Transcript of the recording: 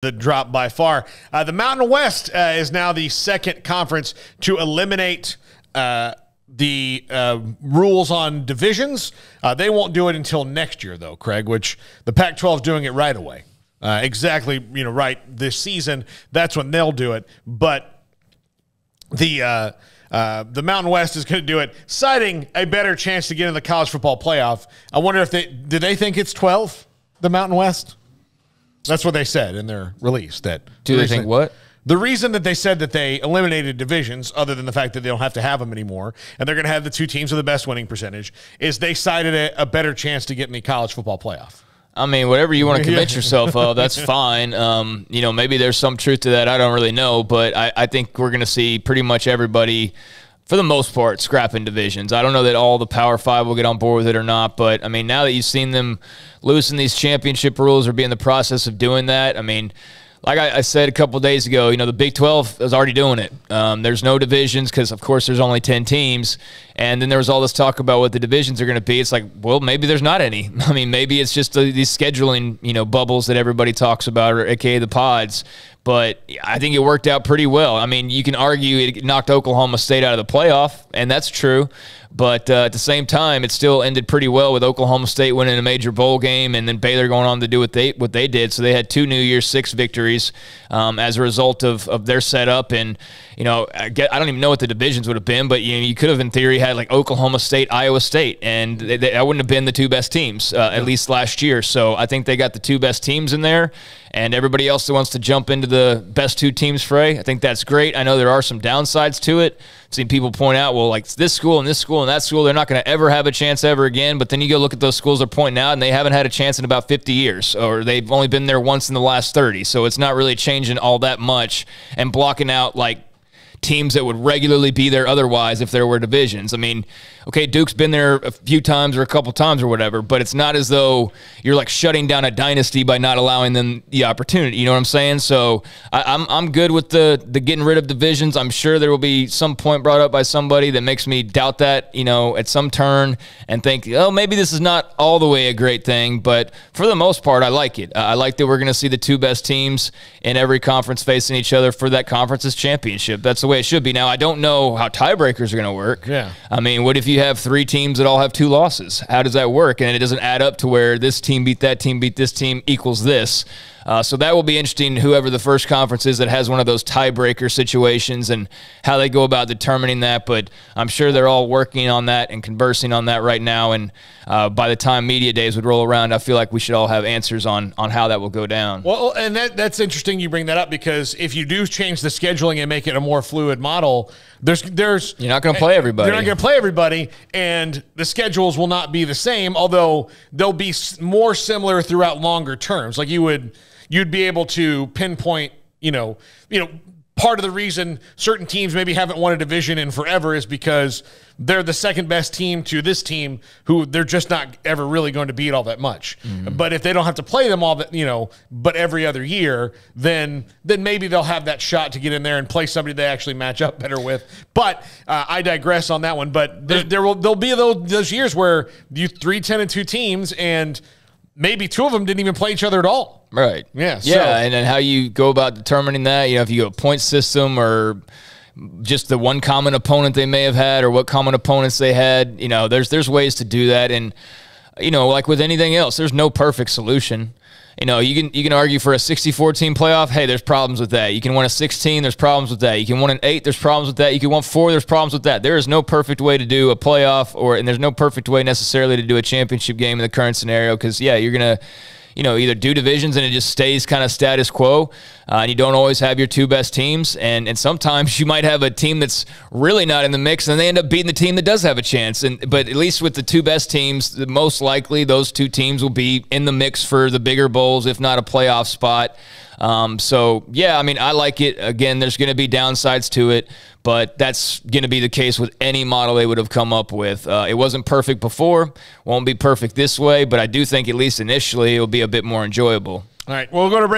the drop by far. The Mountain West is now the second conference to eliminate the rules on divisions. They won't do it until next year, though, Craig, which the Pac-12 is doing it right away. Exactly, right this season. That's when they'll do it. But the Mountain West is going to do it, citing a better chance to get in the college football playoff. I wonder if do they think it's 12, the Mountain West? That's what they said in their release. Do they think what? The reason that they said that they eliminated divisions, other than the fact that they don't have to have them anymore, and they're going to have the two teams with the best winning percentage, is they cited a better chance to get in the college football playoff. I mean, whatever you want to convince yourself of, that's fine. Maybe there's some truth to that. I don't really know, but I think we're going to see pretty much everybody, for the most part, scrapping divisions. I don't know that all the Power Five will get on board with it or not, but, I mean, now that you've seen them loosen these championship rules or be in the process of doing that, I mean, like I said a couple of days ago, the Big 12 is already doing it. There's no divisions because, of course, there's only 10 teams. And then there was all this talk about what the divisions are going to be. It's like, well, maybe there's not any. I mean, maybe it's just these scheduling, bubbles that everybody talks about, or AKA the pods. But I think it worked out pretty well. I mean, you can argue it knocked Oklahoma State out of the playoff, and that's true. But at the same time, it still ended pretty well with Oklahoma State winning a major bowl game and then Baylor going on to do what they did. So they had 2 New Year's Six victories as a result of their setup. And, I don't even know what the divisions would have been, but you could have in theory had like Oklahoma State, Iowa State, and that wouldn't have been the 2 best teams, at least last year. So I think they got the 2 best teams in there. And everybody else that wants to jump into the best 2 teams fray, I think that's great. I know there are some downsides to it. I've seen people point out, well, like this school and this school and that school, they're not going to ever have a chance ever again. But then you go look at those schools they're pointing out, and they haven't had a chance in about 50 years, or they've only been there once in the last 30. So it's not really changing all that much and blocking out, like, teams that would regularly be there otherwise if there were divisions. I mean, okay, Duke's been there a few times or a couple times or whatever, but it's not as though you're like shutting down a dynasty by not allowing them the opportunity. You know what I'm saying? So I'm good with the getting rid of divisions. I'm sure there will be some point brought up by somebody that makes me doubt that, at some turn and think, oh, maybe this is not all the way a great thing. But for the most part, I like it. I like that we're going to see the 2 best teams in every conference facing each other for that conference's championship. That's the way it should be. Now, I don't know how tiebreakers are going to work. Yeah. I mean, what if you have 3 teams that all have 2 losses? How does that work? And it doesn't add up to where this team beat that team, beat this team equals this. So that will be interesting, whoever the first conference is that has one of those tiebreaker situations and how they go about determining that. But I'm sure they're all working on that and conversing on that right now. And by the time media days would roll around, I feel like we should all have answers on how that will go down. Well, and that's interesting you bring that up, because if you do change the scheduling and make it a more fluid model, you're not going to play everybody. You're not going to play everybody, and the schedules will not be the same, although they'll be more similar throughout longer terms. Like you'd be able to pinpoint, part of the reason certain teams maybe haven't won a division in forever is because they're the second best team to this team who they're just not ever really going to beat all that much. Mm-hmm. But if they don't have to play them all that, but every other year, then maybe they'll have that shot to get in there and play somebody they actually match up better with. But I digress on that one. But there'll be those years where you 3-10-2 teams, and maybe 2 of them didn't even play each other at all. Right. Yeah. Yeah, and then how you go about determining that, if you go a point system or just the one common opponent they may have had or what common opponents they had, there's ways to do that. And, like with anything else, there's no perfect solution. You can argue for a 64-team playoff. Hey, there's problems with that. You can win a 16. There's problems with that. You can win an 8. There's problems with that. You can win 4. There's problems with that. There is no perfect way to do a playoff, and there's no perfect way necessarily to do a championship game in the current scenario. Because you're gonna, either do divisions and it just stays kind of status quo, and you don't always have your 2 best teams. And sometimes you might have a team that's really not in the mix, and they end up beating the team that does have a chance. But at least with the 2 best teams, most likely those 2 teams will be in the mix for the bigger bowls, if not a playoff spot. So, yeah, I mean, I like it. Again, there's going to be downsides to it, but that's going to be the case with any model they would have come up with. It wasn't perfect before, won't be perfect this way, but I do think at least initially it will be a bit more enjoyable. All right, well, we'll go to break.